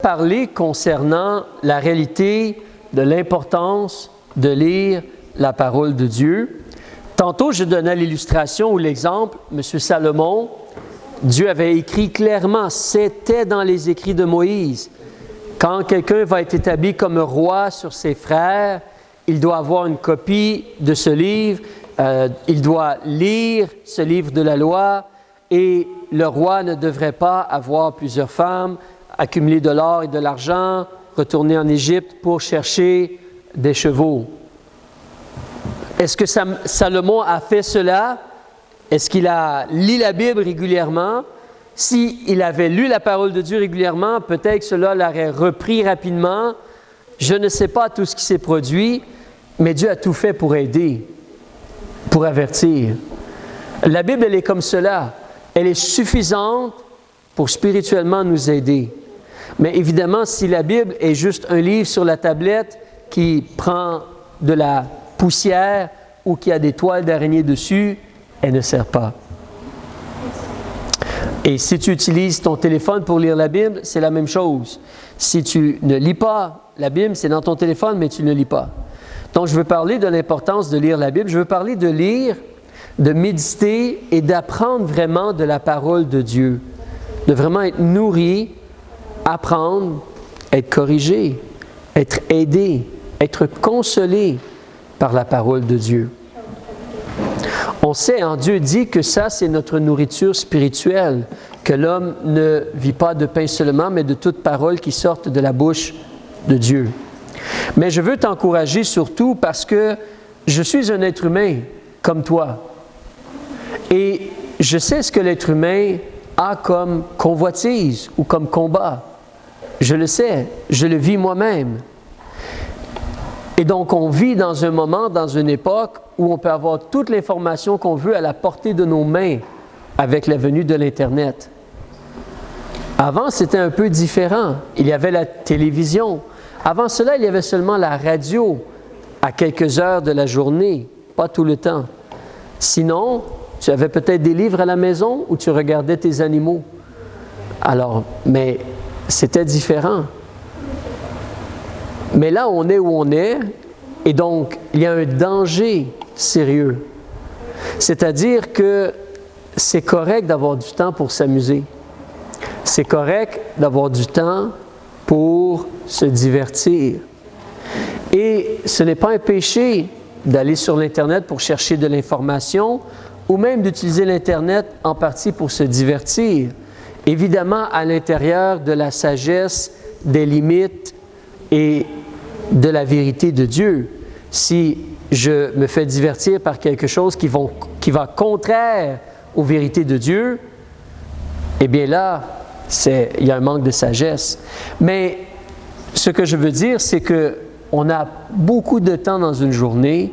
Parler concernant la réalité de l'importance de lire la parole de Dieu. Tantôt, je donnais l'illustration ou l'exemple, M. Salomon, Dieu avait écrit clairement, c'était dans les écrits de Moïse. Quand quelqu'un va être établi comme roi sur ses frères, il doit avoir une copie de ce livre, il doit lire ce livre de la loi et le roi ne devrait pas avoir plusieurs femmes, accumuler de l'or et de l'argent, retourner en Égypte pour chercher des chevaux. Est-ce que Salomon a fait cela? Est-ce qu'il a lu la Bible régulièrement? S'il avait lu la parole de Dieu régulièrement, peut-être que cela l'aurait repris rapidement. Je ne sais pas tout ce qui s'est produit, mais Dieu a tout fait pour aider, pour avertir. La Bible, elle est comme cela. Elle est suffisante pour spirituellement nous aider. Mais évidemment, si la Bible est juste un livre sur la tablette qui prend de la poussière ou qui a des toiles d'araignée dessus, elle ne sert pas. Et si tu utilises ton téléphone pour lire la Bible, c'est la même chose. Si tu ne lis pas la Bible, c'est dans ton téléphone, mais tu ne lis pas. Donc, je veux parler de l'importance de lire la Bible. Je veux parler de lire, de méditer et d'apprendre vraiment de la parole de Dieu. De vraiment être nourri, apprendre, être corrigé, être aidé, être consolé par la parole de Dieu. On sait, Dieu dit que ça, c'est notre nourriture spirituelle, que l'homme ne vit pas de pain seulement, mais de toute parole qui sorte de la bouche de Dieu. Mais je veux t'encourager surtout parce que je suis un être humain comme toi. Et je sais ce que l'être humain a comme convoitise ou comme combat. Je le sais, je le vis moi-même. Et donc, on vit dans un moment, dans une époque où on peut avoir toute l'information qu'on veut à la portée de nos mains avec la venue de l'Internet. Avant, c'était un peu différent. Il y avait la télévision. Avant cela, il y avait seulement la radio à quelques heures de la journée, pas tout le temps. Sinon, tu avais peut-être des livres à la maison où tu regardais tes animaux. Alors, mais c'était différent. Mais là, on est où on est, et donc, il y a un danger sérieux. C'est-à-dire que c'est correct d'avoir du temps pour s'amuser. C'est correct d'avoir du temps pour se divertir. Et ce n'est pas un péché d'aller sur l'Internet pour chercher de l'information ou même d'utiliser l'Internet en partie pour se divertir. Évidemment, à l'intérieur de la sagesse, des limites et de la vérité de Dieu. Si je me fais divertir par quelque chose qui va contraire aux vérités de Dieu, eh bien là, il y a un manque de sagesse. Mais ce que je veux dire, c'est qu'on a beaucoup de temps dans une journée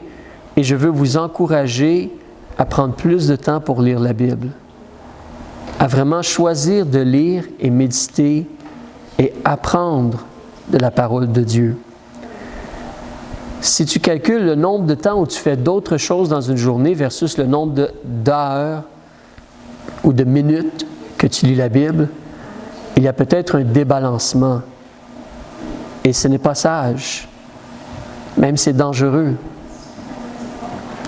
et je veux vous encourager à prendre plus de temps pour lire la Bible, à vraiment choisir de lire et méditer et apprendre de la parole de Dieu. Si tu calcules le nombre de temps où tu fais d'autres choses dans une journée versus le nombre d'heures ou de minutes que tu lis la Bible, il y a peut-être un débalancement. Et ce n'est pas sage. Même c'est dangereux.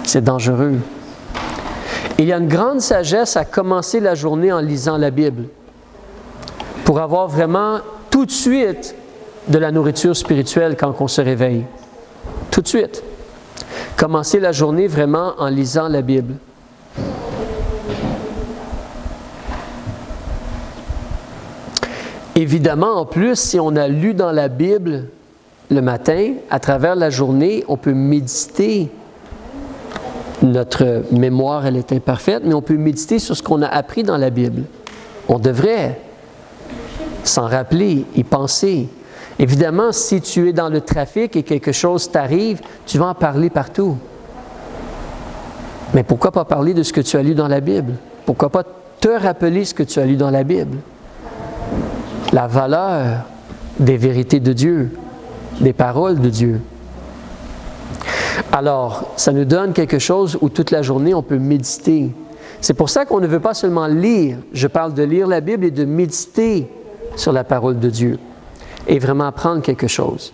C'est dangereux. Il y a une grande sagesse à commencer la journée en lisant la Bible pour avoir vraiment tout de suite de la nourriture spirituelle quand on se réveille. Tout de suite. Commencer la journée vraiment en lisant la Bible. Évidemment, en plus, si on a lu dans la Bible le matin, à travers la journée, on peut méditer. Notre mémoire, elle est imparfaite, mais on peut méditer sur ce qu'on a appris dans la Bible. On devrait s'en rappeler, y penser. Évidemment, si tu es dans le trafic et quelque chose t'arrive, tu vas en parler partout. Mais pourquoi pas parler de ce que tu as lu dans la Bible? Pourquoi pas te rappeler ce que tu as lu dans la Bible? La valeur des vérités de Dieu, des paroles de Dieu. Alors, ça nous donne quelque chose où toute la journée, on peut méditer. C'est pour ça qu'on ne veut pas seulement lire. Je parle de lire la Bible et de méditer sur la parole de Dieu. et vraiment apprendre quelque chose.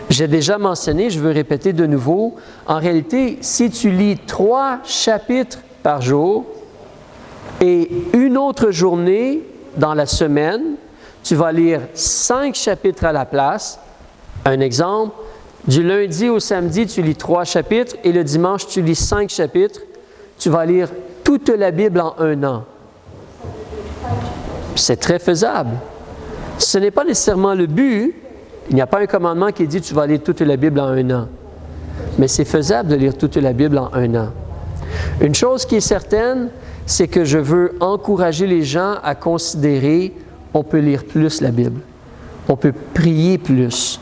J'ai déjà mentionné, je veux répéter de nouveau, en réalité, si tu lis 3 chapitres par jour et une autre journée dans la semaine, tu vas lire 5 chapitres à la place. Un exemple, du lundi au samedi, tu lis 3 chapitres et le dimanche, tu lis 5 chapitres. Tu vas lire toute la Bible en 1 an. C'est très faisable. Ce n'est pas nécessairement le but. Il n'y a pas un commandement qui dit tu vas lire toute la Bible en 1 an. Mais c'est faisable de lire toute la Bible en 1 an. Une chose qui est certaine, c'est que je veux encourager les gens à considérer on peut lire plus la Bible. On peut prier plus.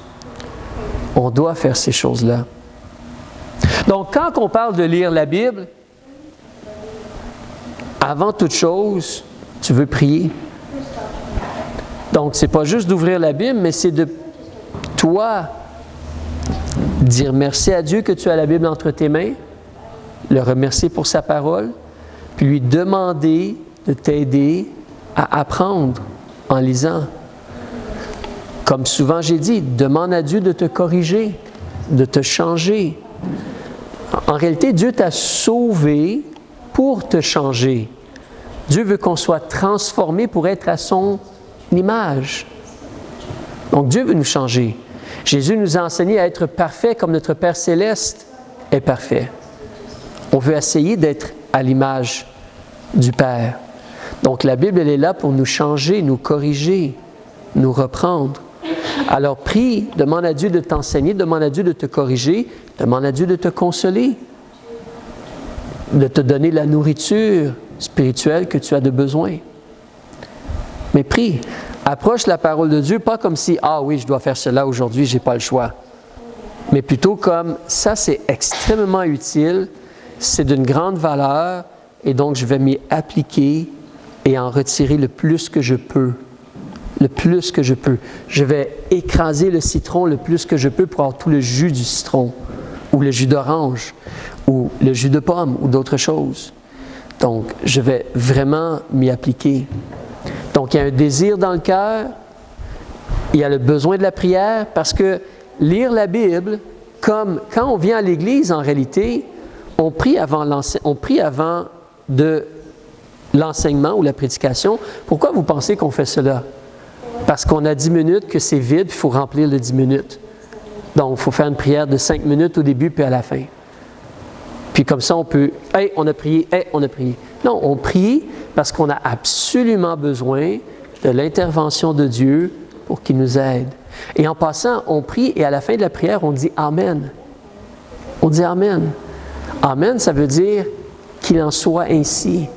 On doit faire ces choses-là. Donc, quand on parle de lire la Bible, avant toute chose, tu veux prier. Donc, ce n'est pas juste d'ouvrir la Bible, mais c'est de, toi, dire merci à Dieu que tu as la Bible entre tes mains, le remercier pour sa parole, puis lui demander de t'aider à apprendre en lisant. Comme souvent j'ai dit, demande à Dieu de te corriger, de te changer. En réalité, Dieu t'a sauvé pour te changer. Dieu veut qu'on soit transformé pour être à son image. Donc Dieu veut nous changer. Jésus nous a enseigné à être parfait comme notre Père Céleste est parfait. On veut essayer d'être à l'image du Père. Donc la Bible, elle est là pour nous changer, nous corriger, nous reprendre. Alors prie, demande à Dieu de t'enseigner, demande à Dieu de te corriger, demande à Dieu de te consoler, de te donner la nourriture spirituelle que tu as de besoin. Mais prie, approche la parole de Dieu, pas comme si, ah oui, je dois faire cela aujourd'hui, je n'ai pas le choix. Mais plutôt comme, ça c'est extrêmement utile, c'est d'une grande valeur, et donc je vais m'y appliquer et en retirer le plus que je peux. Le plus que je peux. Je vais écraser le citron le plus que je peux pour avoir tout le jus du citron, ou le jus d'orange, ou le jus de pomme, ou d'autres choses. Donc, je vais vraiment m'y appliquer. Donc, il y a un désir dans le cœur, il y a le besoin de la prière, parce que lire la Bible, comme quand on vient à l'Église, en réalité, on prie avant de l'enseignement ou la prédication. Pourquoi vous pensez qu'on fait cela? Parce qu'on a 10 minutes, que c'est vide, il faut remplir les 10 minutes. Donc, il faut faire une prière de 5 minutes au début puis à la fin. Puis comme ça, on peut, « Hey, on a prié, hey, on a prié ». Non, on prie parce qu'on a absolument besoin de l'intervention de Dieu pour qu'il nous aide. Et en passant, on prie et à la fin de la prière, on dit « Amen ». On dit « Amen ». Amen, ça veut dire qu'il en soit ainsi.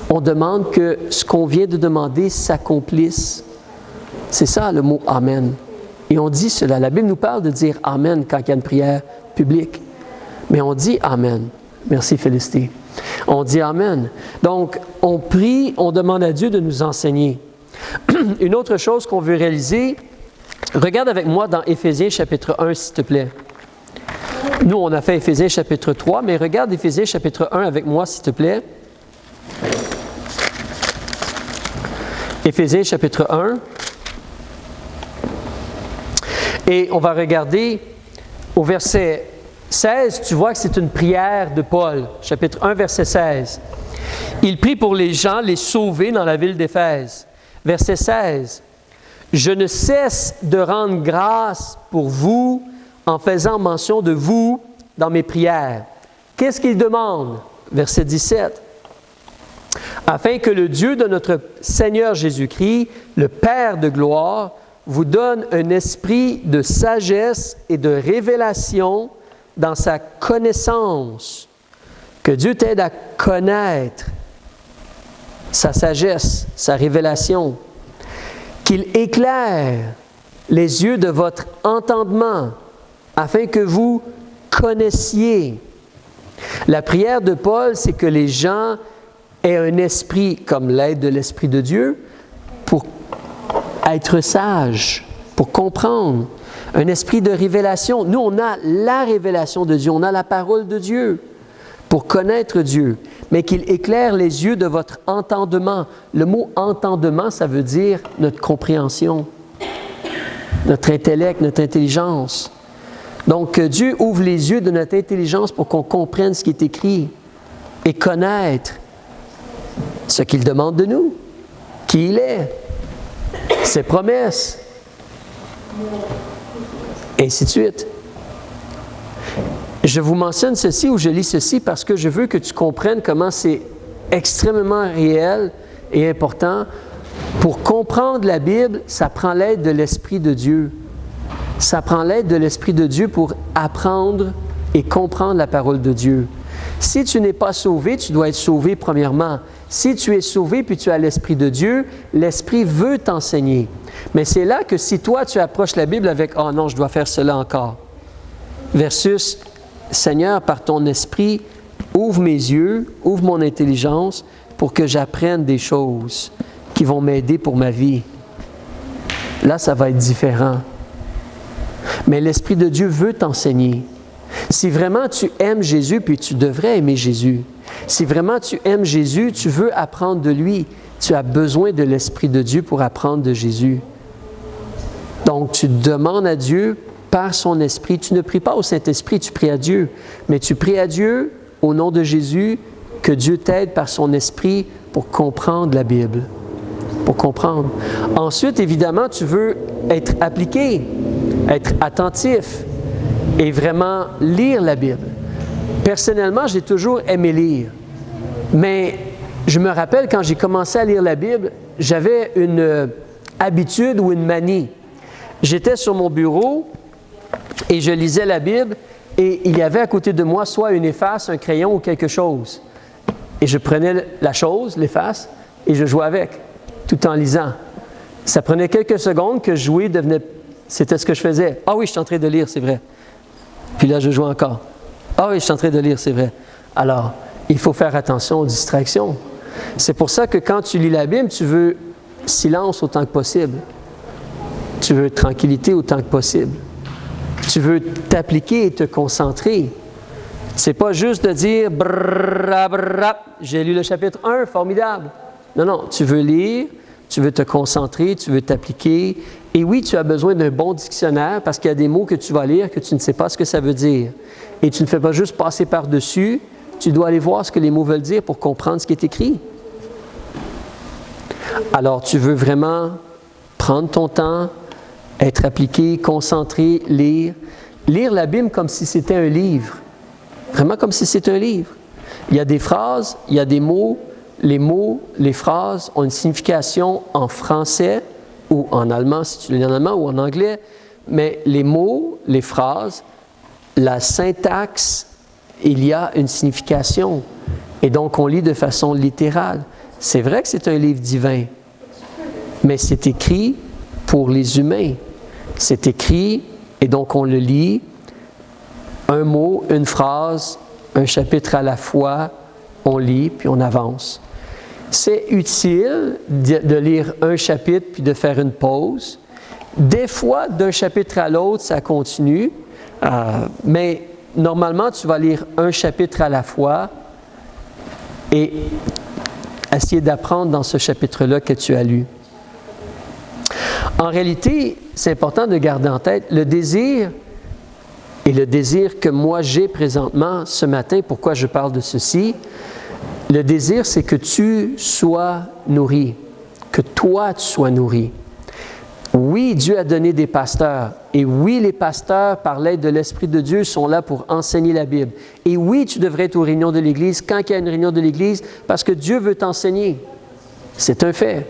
On demande que ce qu'on vient de demander s'accomplisse. C'est ça le mot « Amen ». Et on dit cela. La Bible nous parle de dire « Amen » quand il y a une prière publique. Mais on dit « Amen ». Merci Félicité. On dit « Amen ». Donc, on prie, on demande à Dieu de nous enseigner. Une autre chose qu'on veut réaliser, regarde avec moi dans Éphésiens chapitre 1, s'il te plaît. Nous, on a fait Éphésiens chapitre 3, mais regarde Éphésiens chapitre 1 avec moi, s'il te plaît. Éphésiens chapitre 1. Et on va regarder au verset 16, tu vois que c'est une prière de Paul. Chapitre 1, verset 16. Il prie pour les gens, les sauver dans la ville d'Éphèse. Verset 16. Je ne cesse de rendre grâce pour vous en faisant mention de vous dans mes prières. Qu'est-ce qu'il demande? Verset 17. Afin que le Dieu de notre Seigneur Jésus-Christ, le Père de gloire, vous donne un esprit de sagesse et de révélation dans sa connaissance. Que Dieu t'aide à connaître sa sagesse, sa révélation. Qu'il éclaire les yeux de votre entendement afin que vous connaissiez. La prière de Paul, c'est que les gens aient un esprit comme l'aide de l'Esprit de Dieu pour être sages, pour comprendre. Un esprit de révélation. Nous, on a la révélation de Dieu, on a la parole de Dieu pour connaître Dieu, mais qu'il éclaire les yeux de votre entendement. Le mot « entendement », ça veut dire notre compréhension. notre intellect, notre intelligence. Donc, que Dieu ouvre les yeux de notre intelligence pour qu'on comprenne ce qui est écrit et connaître ce qu'il demande de nous, qui il est, ses promesses, et ainsi de suite. Je vous mentionne ceci ou je lis ceci parce que je veux que tu comprennes comment c'est extrêmement réel et important. Pour comprendre la Bible, ça prend l'aide de l'Esprit de Dieu. Ça prend l'aide de l'Esprit de Dieu pour apprendre et comprendre la parole de Dieu. Si tu n'es pas sauvé, tu dois être sauvé premièrement. Si tu es sauvé puis tu as l'Esprit de Dieu, l'Esprit veut t'enseigner. Mais c'est là que si toi tu approches la Bible avec « Ah non, je dois faire cela encore » versus « Seigneur, par ton Esprit, ouvre mes yeux, ouvre mon intelligence pour que j'apprenne des choses qui vont m'aider pour ma vie. » Là, ça va être différent. Mais l'Esprit de Dieu veut t'enseigner. Si vraiment tu aimes Jésus, puis tu devrais aimer Jésus, si vraiment tu aimes Jésus, tu veux apprendre de lui, tu as besoin de l'Esprit de Dieu pour apprendre de Jésus. Donc, tu demandes à Dieu par son Esprit. Tu ne pries pas au Saint-Esprit, tu pries à Dieu. Mais tu pries à Dieu au nom de Jésus, que Dieu t'aide par son Esprit pour comprendre la Bible. Pour comprendre. Ensuite, évidemment, tu veux être appliqué, être attentif et vraiment lire la Bible. Personnellement, j'ai toujours aimé lire. Mais je me rappelle quand j'ai commencé à lire la Bible, j'avais une habitude ou une manie. J'étais sur mon bureau et je lisais la Bible et il y avait à côté de moi soit une efface, un crayon ou quelque chose. Et je prenais la chose, l'efface, et je jouais avec, tout en lisant. Ça prenait quelques secondes que jouer devenait... C'était ce que je faisais. Ah oui, je suis en train de lire, c'est vrai. Puis là, je jouais encore. Ah oui, je suis en train de lire, c'est vrai. Alors, il faut faire attention aux distractions. C'est pour ça que quand tu lis la Bible, tu veux silence autant que possible. Tu veux tranquillité autant que possible. Tu veux t'appliquer et te concentrer. C'est pas juste de dire « j'ai lu le chapitre 1, formidable ». Non, non, tu veux lire, tu veux te concentrer, tu veux t'appliquer. Et oui, tu as besoin d'un bon dictionnaire parce qu'il y a des mots que tu vas lire que tu ne sais pas ce que ça veut dire. Et tu ne fais pas juste passer par-dessus, tu dois aller voir ce que les mots veulent dire pour comprendre ce qui est écrit. Alors, tu veux vraiment prendre ton temps, être appliqué, concentré, lire. Lire la Bible comme si c'était un livre. Vraiment comme si c'était un livre. Il y a des phrases, il y a des mots. Les mots, les phrases ont une signification en français ou en allemand, si tu lis en allemand, ou en anglais. Mais les mots, les phrases, la syntaxe, il y a une signification. Et donc, on lit de façon littérale. C'est vrai que c'est un livre divin, mais c'est écrit pour les humains. C'est écrit, et donc on le lit, un mot, une phrase, un chapitre à la fois, on lit, puis on avance. C'est utile de lire un chapitre, puis de faire une pause. Des fois, d'un chapitre à l'autre, ça continue, mais normalement, tu vas lire un chapitre à la fois et essayer d'apprendre dans ce chapitre-là que tu as lu. En réalité, c'est important de garder en tête le désir, et le désir que moi j'ai présentement ce matin, pourquoi je parle de ceci, le désir, c'est que tu sois nourri, que toi tu sois nourri. Oui, Dieu a donné des pasteurs, et oui, les pasteurs, par l'aide de l'Esprit de Dieu, sont là pour enseigner la Bible. Et oui, tu devrais être aux réunions de l'Église quand il y a une réunion de l'Église, parce que Dieu veut t'enseigner. C'est un fait.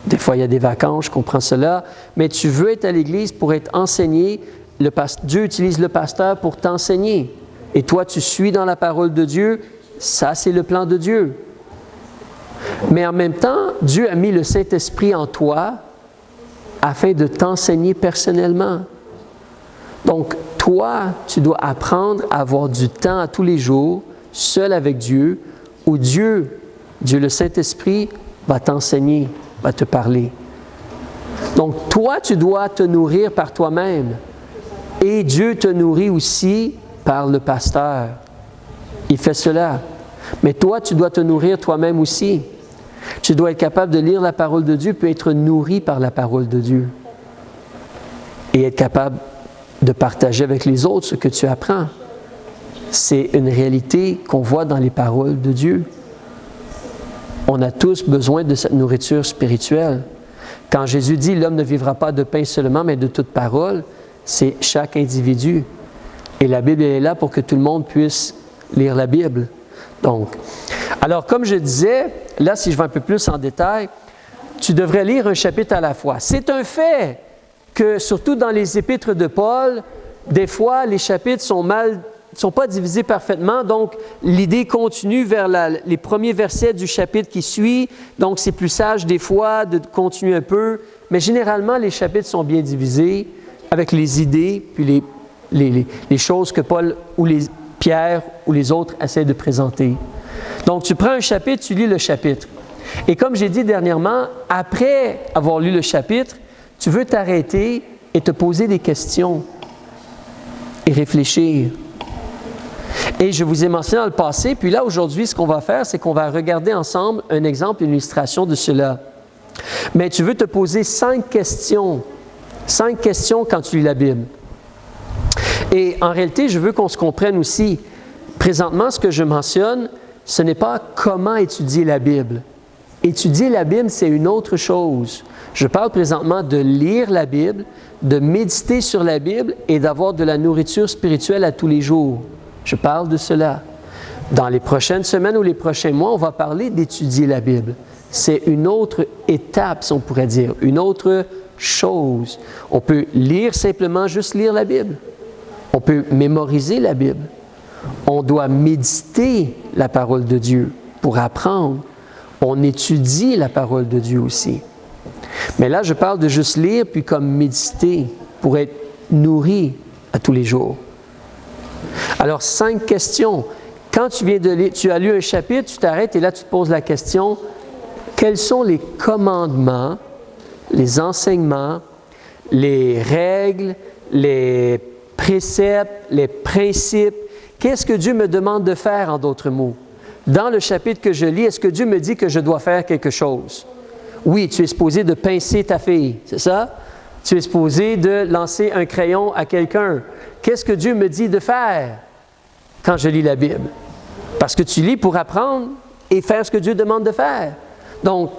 Des fois, il y a des vacances, je comprends cela, mais tu veux être à l'Église pour être enseigné. Dieu utilise le pasteur pour t'enseigner. Et toi, tu suis dans la parole de Dieu. Ça, c'est le plan de Dieu. Mais en même temps, Dieu a mis le Saint-Esprit en toi afin de t'enseigner personnellement. Donc, toi, tu dois apprendre à avoir du temps à tous les jours, seul avec Dieu, où Dieu le Saint-Esprit, va t'enseigner, va te parler. Donc, toi, tu dois te nourrir par toi-même. Et Dieu te nourrit aussi par le pasteur. Il fait cela. Mais toi, tu dois te nourrir toi-même aussi. Tu dois être capable de lire la parole de Dieu puis être nourri par la parole de Dieu. et être capable de partager avec les autres ce que tu apprends. C'est une réalité qu'on voit dans les paroles de Dieu. On a tous besoin de cette nourriture spirituelle. Quand Jésus dit « l'homme ne vivra pas de pain seulement, mais de toute parole », c'est chaque individu. Et la Bible est là pour que tout le monde puisse lire la Bible. Donc, alors comme je disais, là si je vais un peu plus en détail, tu devrais lire un chapitre à la fois. C'est un fait que, surtout dans les épîtres de Paul, des fois les chapitres sont pas divisés parfaitement, donc l'idée continue vers les premiers versets du chapitre qui suit, donc c'est plus sage des fois de continuer un peu, mais généralement les chapitres sont bien divisés avec les idées, puis les choses que Paul ou Pierre ou les autres essaient de présenter. Donc tu prends un chapitre, tu lis le chapitre. Et comme j'ai dit dernièrement, après avoir lu le chapitre, tu veux t'arrêter et te poser des questions et réfléchir. Et je vous ai mentionné dans le passé, puis là aujourd'hui, ce qu'on va faire, c'est qu'on va regarder ensemble un exemple, une illustration de cela. Mais tu veux te poser 5 questions quand tu lis la Bible. Et en réalité, je veux qu'on se comprenne aussi. Présentement, ce que je mentionne, ce n'est pas comment étudier la Bible. Étudier la Bible, c'est une autre chose. Je parle présentement de lire la Bible, de méditer sur la Bible et d'avoir de la nourriture spirituelle à tous les jours. Je parle de cela. Dans les prochaines semaines ou les prochains mois, on va parler d'étudier la Bible. C'est une autre étape, si on pourrait dire, une autre chose. On peut lire simplement, juste lire la Bible. On peut mémoriser la Bible. On doit méditer la parole de Dieu pour apprendre. On étudie la parole de Dieu aussi. Mais là, je parle de juste lire, puis comme méditer, pour être nourri à tous les jours. Alors, 5 questions. Quand tu viens de lire, tu as lu un chapitre, tu t'arrêtes et là, tu te poses la question, quels sont les commandements, les enseignements, les règles, les préceptes, les principes? Qu'est-ce que Dieu me demande de faire, en d'autres mots? Dans le chapitre que je lis, est-ce que Dieu me dit que je dois faire quelque chose? Oui, tu es supposé de pincer ta fille, c'est ça? Tu es supposé de lancer un crayon à quelqu'un. Qu'est-ce que Dieu me dit de faire quand je lis la Bible? Parce que tu lis pour apprendre et faire ce que Dieu demande de faire. Donc,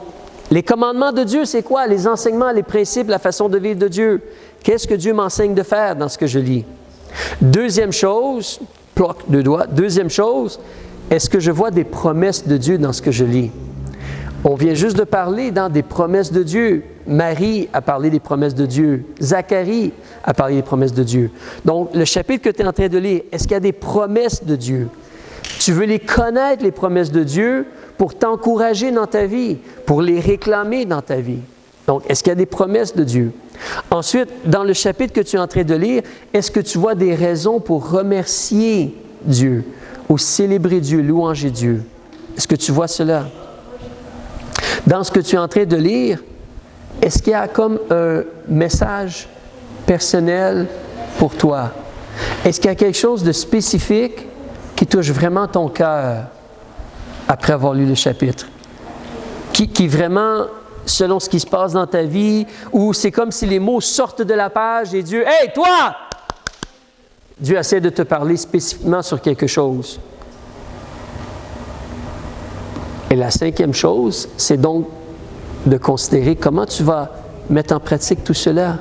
les commandements de Dieu, c'est quoi? Les enseignements, les principes, la façon de vivre de Dieu. Qu'est-ce que Dieu m'enseigne de faire dans ce que je lis? Deuxième chose, deuxième chose, est-ce que je vois des promesses de Dieu dans ce que je lis? On vient juste de parler dans des promesses de Dieu. Marie a parlé des promesses de Dieu. Zacharie a parlé des promesses de Dieu. Donc, le chapitre que tu es en train de lire, est-ce qu'il y a des promesses de Dieu? Tu veux les connaître, les promesses de Dieu, pour t'encourager dans ta vie, pour les réclamer dans ta vie. Donc, est-ce qu'il y a des promesses de Dieu? Ensuite, dans le chapitre que tu es en train de lire, est-ce que tu vois des raisons pour remercier Dieu ou célébrer Dieu, louanger Dieu? Est-ce que tu vois cela? Dans ce que tu es en train de lire, est-ce qu'il y a comme un message personnel pour toi? Est-ce qu'il y a quelque chose de spécifique qui touche vraiment ton cœur après avoir lu le chapitre? Qui vraiment, selon ce qui se passe dans ta vie, ou c'est comme si les mots sortent de la page et Dieu, « Hey, toi! » Dieu essaie de te parler spécifiquement sur quelque chose. Et la 5e chose, c'est donc de considérer comment tu vas mettre en pratique tout cela.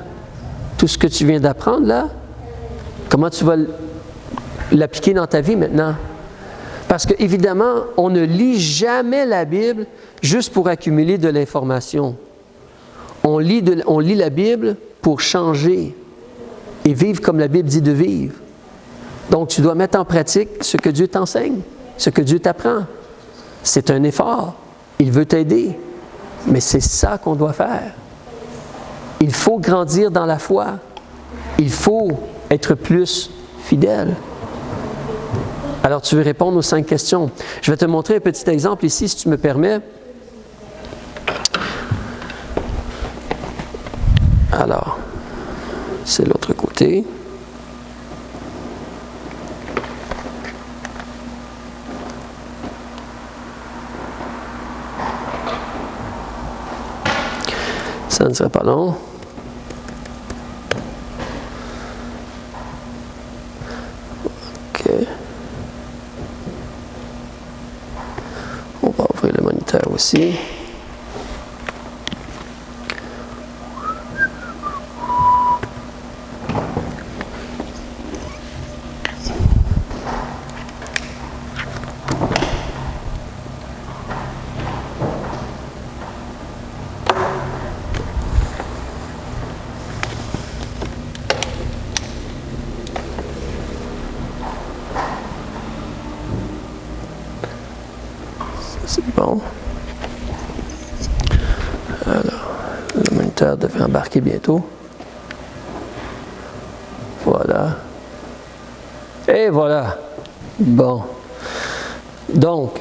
Tout ce que tu viens d'apprendre là, comment tu vas l'appliquer dans ta vie maintenant. Parce qu'évidemment, on ne lit jamais la Bible juste pour accumuler de l'information. On lit la Bible pour changer et vivre comme la Bible dit de vivre. Donc, tu dois mettre en pratique ce que Dieu t'enseigne, ce que Dieu t'apprend. C'est un effort. Il veut t'aider. Mais c'est ça qu'on doit faire. Il faut grandir dans la foi. Il faut être plus fidèle. Alors, tu veux répondre aux 5 questions. Je vais te montrer un petit exemple ici, si tu me permets. Alors, c'est l'autre côté. Ça ne sera pas long. On va ouvrir le moniteur aussi. C'est bon. Alors, le moniteur devrait embarquer bientôt. Voilà. Et voilà. Bon. Donc,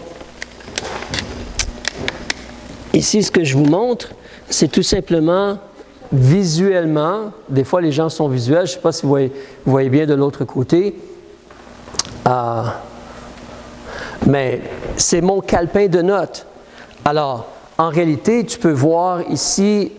ici, ce que je vous montre, c'est tout simplement visuellement. Des fois, les gens sont visuels. Je ne sais pas si vous voyez bien de l'autre côté. Mais c'est mon calepin de notes. Alors, en réalité, tu peux voir ici,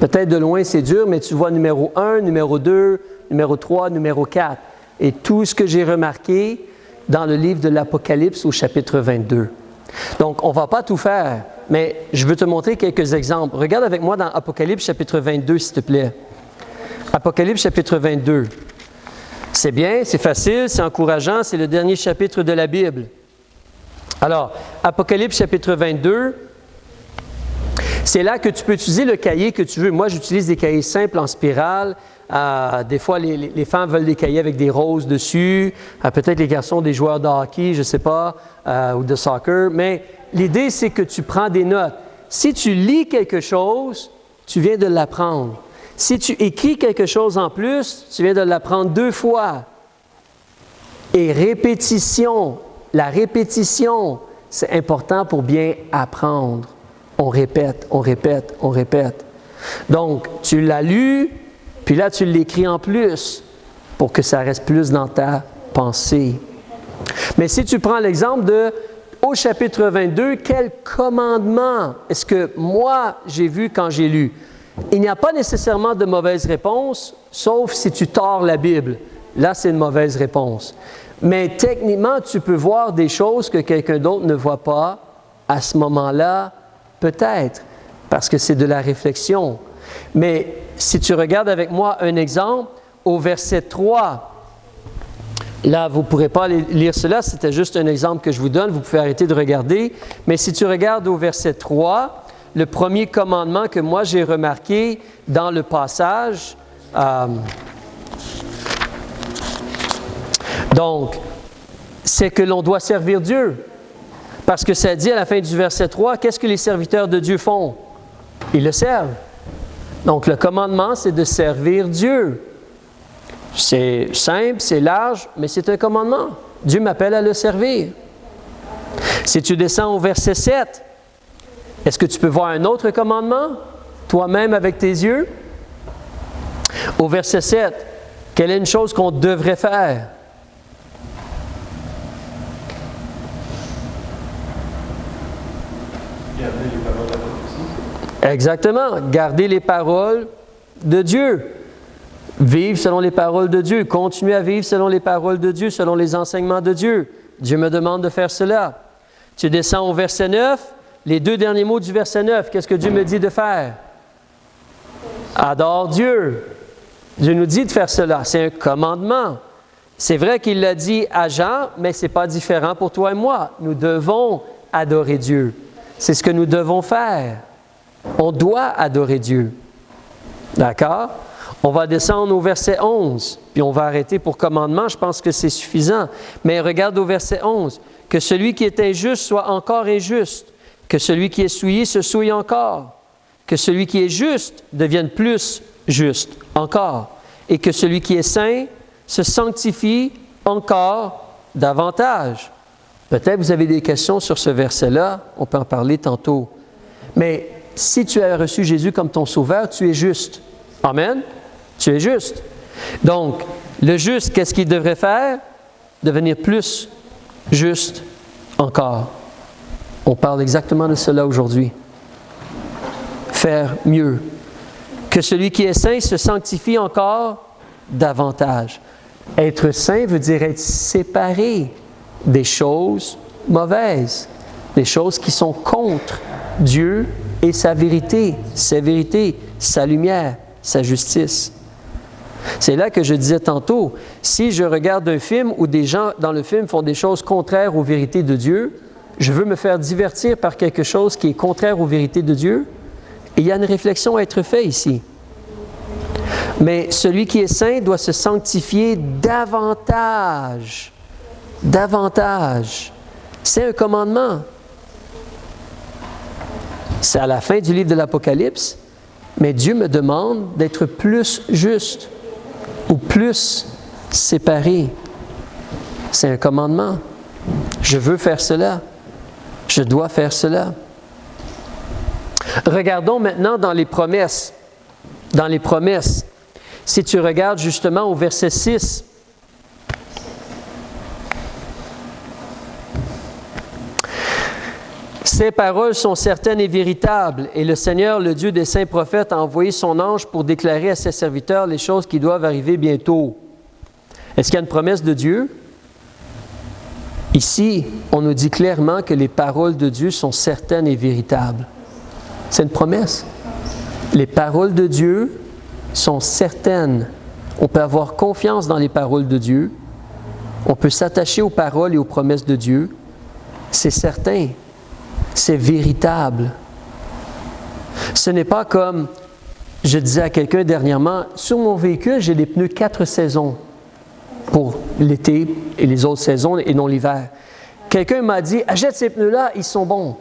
peut-être de loin c'est dur, mais tu vois numéro 1, numéro 2, numéro 3, numéro 4. Et tout ce que j'ai remarqué dans le livre de l'Apocalypse au chapitre 22. Donc, on ne va pas tout faire, mais je veux te montrer quelques exemples. Regarde avec moi dans Apocalypse chapitre 22, s'il te plaît. Apocalypse chapitre 22. C'est bien, c'est facile, c'est encourageant, c'est le dernier chapitre de la Bible. Alors, Apocalypse chapitre 22, c'est là que tu peux utiliser le cahier que tu veux. Moi, j'utilise des cahiers simples en spirale. Des fois, les femmes veulent des cahiers avec des roses dessus. Peut-être les garçons, des joueurs de hockey, je ne sais pas, ou de soccer. Mais l'idée, c'est que tu prends des notes. Si tu lis quelque chose, tu viens de l'apprendre. Si tu écris quelque chose en plus, tu viens de l'apprendre 2 fois. Et répétition. La répétition, c'est important pour bien apprendre. On répète, on répète, on répète. Donc, tu l'as lu, puis là, tu l'écris en plus pour que ça reste plus dans ta pensée. Mais si tu prends l'exemple au chapitre 22, quel commandement est-ce que moi, j'ai vu quand j'ai lu? Il n'y a pas nécessairement de mauvaise réponse, sauf si tu tords la Bible. Là, c'est une mauvaise réponse. Mais techniquement, tu peux voir des choses que quelqu'un d'autre ne voit pas à ce moment-là, peut-être, parce que c'est de la réflexion. Mais si tu regardes avec moi un exemple, au verset 3, là, vous ne pourrez pas lire cela, c'était juste un exemple que je vous donne, vous pouvez arrêter de regarder. Mais si tu regardes au verset 3, le premier commandement que moi j'ai remarqué dans le passage, donc, c'est que l'on doit servir Dieu. Parce que ça dit à la fin du verset 3, qu'est-ce que les serviteurs de Dieu font? Ils le servent. Donc, le commandement, c'est de servir Dieu. C'est simple, c'est large, mais c'est un commandement. Dieu m'appelle à le servir. Si tu descends au verset 7, est-ce que tu peux voir un autre commandement, toi-même avec tes yeux? Au verset 7, quelle est une chose qu'on devrait faire? Garder les paroles de la prophétie. Exactement, garder les paroles de Dieu. Vivre selon les paroles de Dieu, continuer à vivre selon les paroles de Dieu, selon les enseignements de Dieu. Dieu me demande de faire cela. Tu descends au verset 9, les 2 derniers mots du verset 9, qu'est-ce que Dieu me dit de faire? Adore Dieu. Dieu nous dit de faire cela, c'est un commandement. C'est vrai qu'il l'a dit à Jean, mais ce n'est pas différent pour toi et moi. Nous devons adorer Dieu. C'est ce que nous devons faire. On doit adorer Dieu. D'accord? On va descendre au verset 11, puis on va arrêter pour commandement. Je pense que c'est suffisant. Mais regarde au verset 11. Que celui qui est injuste soit encore injuste. Que celui qui est souillé se souille encore. Que celui qui est juste devienne plus juste encore. Et que celui qui est saint se sanctifie encore davantage. Peut-être vous avez des questions sur ce verset-là. On peut en parler tantôt. Mais si tu as reçu Jésus comme ton sauveur, tu es juste. Amen? Tu es juste. Donc, le juste, qu'est-ce qu'il devrait faire? Devenir plus juste encore. On parle exactement de cela aujourd'hui. Faire mieux. Que celui qui est saint se sanctifie encore davantage. Être saint veut dire être séparé des choses mauvaises, des choses qui sont contre Dieu et sa vérité, sa lumière, sa justice. C'est là que je disais tantôt, si je regarde un film où des gens dans le film font des choses contraires aux vérités de Dieu, je veux me faire divertir par quelque chose qui est contraire aux vérités de Dieu, et il y a une réflexion à être faite ici. Mais celui qui est saint doit se sanctifier davantage. Davantage. C'est un commandement. C'est à la fin du livre de l'Apocalypse, mais Dieu me demande d'être plus juste ou plus séparé. C'est un commandement. Je veux faire cela. Je dois faire cela. Regardons maintenant dans les promesses. Dans les promesses. Si tu regardes justement au verset 6, ces paroles sont certaines et véritables, et le Seigneur, le Dieu des saints prophètes, a envoyé son ange pour déclarer à ses serviteurs les choses qui doivent arriver bientôt. Est-ce qu'il y a une promesse de Dieu? Ici, on nous dit clairement que les paroles de Dieu sont certaines et véritables. C'est une promesse. Les paroles de Dieu sont certaines. On peut avoir confiance dans les paroles de Dieu. On peut s'attacher aux paroles et aux promesses de Dieu. C'est certain. C'est véritable. Ce n'est pas comme, je disais à quelqu'un dernièrement, sur mon véhicule, j'ai des pneus 4 saisons pour l'été et les autres saisons et non l'hiver. Quelqu'un m'a dit, achète ces pneus-là, ils sont bons.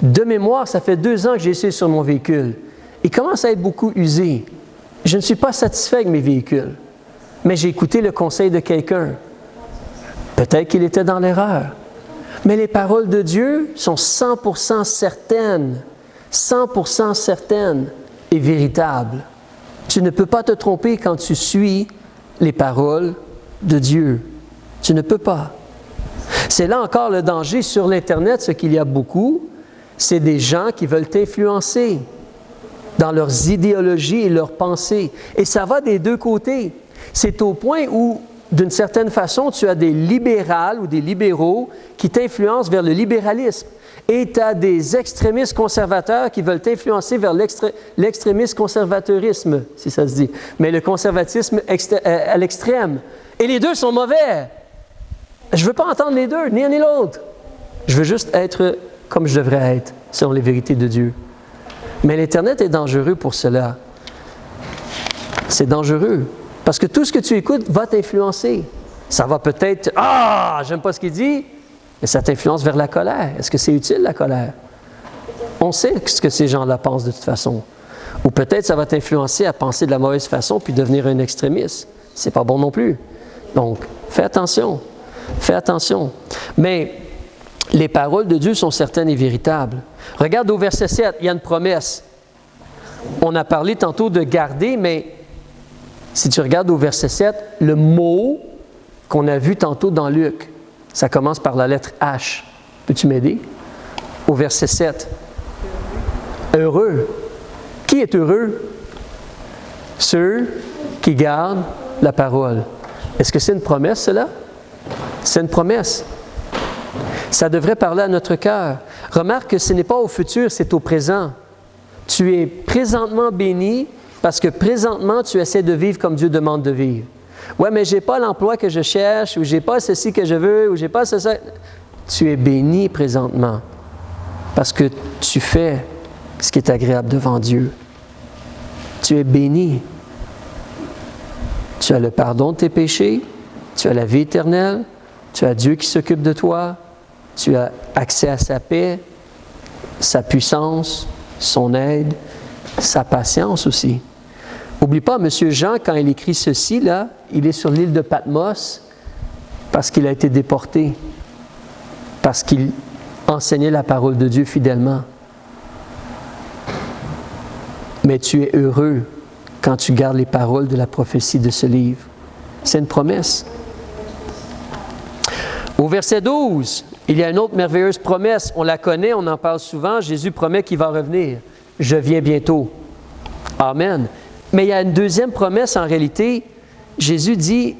De mémoire, ça fait 2 ans que j'ai essayé sur mon véhicule. Ils commencent à être beaucoup usés. Je ne suis pas satisfait avec mes véhicules. Mais j'ai écouté le conseil de quelqu'un. Peut-être qu'il était dans l'erreur. Mais les paroles de Dieu sont 100% certaines, 100% certaines et véritables. Tu ne peux pas te tromper quand tu suis les paroles de Dieu. Tu ne peux pas. C'est là encore le danger sur l'Internet, ce qu'il y a beaucoup, c'est des gens qui veulent t'influencer dans leurs idéologies et leurs pensées. Et ça va des deux côtés. C'est au point où, d'une certaine façon, tu as des libérales ou des libéraux qui t'influencent vers le libéralisme. Et tu as des extrémistes conservateurs qui veulent t'influencer vers l'extrémiste conservateurisme, si ça se dit. Mais le conservatisme à l'extrême. Et les deux sont mauvais. Je ne veux pas entendre les deux, ni un ni l'autre. Je veux juste être comme je devrais être, selon les vérités de Dieu. Mais l'Internet est dangereux pour cela. C'est dangereux. Parce que tout ce que tu écoutes va t'influencer. Ça va peut-être, j'aime pas ce qu'il dit, mais ça t'influence vers la colère. Est-ce que c'est utile, la colère? On sait ce que ces gens-là pensent de toute façon. Ou peut-être ça va t'influencer à penser de la mauvaise façon puis devenir un extrémiste. C'est pas bon non plus. Donc, fais attention. Fais attention. Mais les paroles de Dieu sont certaines et véritables. Regarde au verset 7, il y a une promesse. On a parlé tantôt de garder, mais si tu regardes au verset 7, le mot qu'on a vu tantôt dans Luc, ça commence par la lettre H. Peux-tu m'aider? Au verset 7. Heureux. Qui est heureux? Ceux qui gardent la parole. Est-ce que c'est une promesse, cela? C'est une promesse. Ça devrait parler à notre cœur. Remarque que ce n'est pas au futur, c'est au présent. Tu es présentement béni parce que présentement, tu essaies de vivre comme Dieu demande de vivre. Ouais, mais je n'ai pas l'emploi que je cherche, ou je n'ai pas ceci que je veux, ou je n'ai pas ceci. Tu es béni présentement parce que tu fais ce qui est agréable devant Dieu. Tu es béni. Tu as le pardon de tes péchés, tu as la vie éternelle, tu as Dieu qui s'occupe de toi, tu as accès à sa paix, sa puissance, son aide, sa patience aussi. N'oublie pas, M. Jean, quand il écrit ceci, là, il est sur l'île de Patmos parce qu'il a été déporté, parce qu'il enseignait la parole de Dieu fidèlement. Mais tu es heureux quand tu gardes les paroles de la prophétie de ce livre. C'est une promesse. Au verset 12, il y a une autre merveilleuse promesse. On la connaît, on en parle souvent. Jésus promet qu'il va revenir. Je viens bientôt. Amen. Mais il y a une deuxième promesse en réalité. Jésus dit,